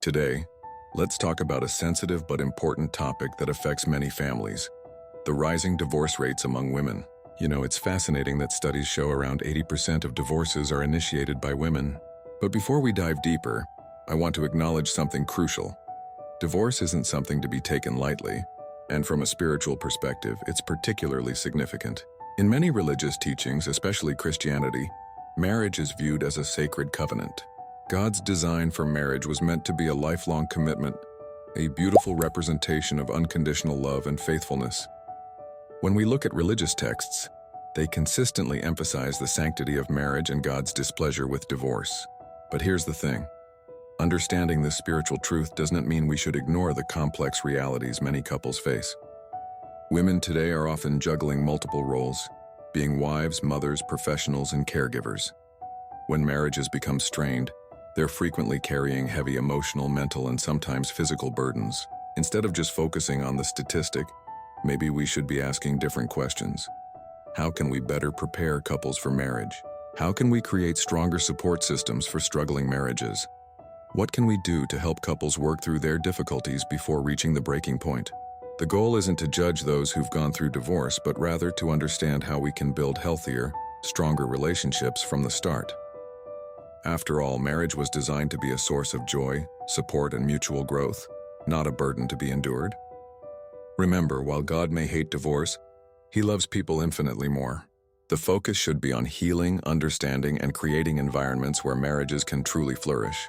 Today, let's talk about a sensitive but important topic that affects many families: the rising divorce rates among women. It's fascinating that studies show around 80% of divorces are initiated by women. But before we dive deeper, I want to acknowledge something crucial. Divorce isn't something to be taken lightly, and from a spiritual perspective, it's particularly significant. In many religious teachings, especially Christianity, marriage is viewed as a sacred covenant. God's design for marriage was meant to be a lifelong commitment, a beautiful representation of unconditional love and faithfulness. When we look at religious texts, they consistently emphasize the sanctity of marriage and God's displeasure with divorce. But here's the thing. Understanding this spiritual truth doesn't mean we should ignore the complex realities many couples face. Women today are often juggling multiple roles, being wives, mothers, professionals, and caregivers. When marriages become strained, they're frequently carrying heavy emotional, mental, and sometimes physical burdens. Instead of just focusing on the statistic, maybe we should be asking different questions. How can we better prepare couples for marriage? How can we create stronger support systems for struggling marriages? What can we do to help couples work through their difficulties before reaching the breaking point? The goal isn't to judge those who've gone through divorce, but rather to understand how we can build healthier, stronger relationships from the start. After all, marriage was designed to be a source of joy, support, and mutual growth, not a burden to be endured. Remember, while God may hate divorce, He loves people infinitely more. The focus should be on healing, understanding, and creating environments where marriages can truly flourish.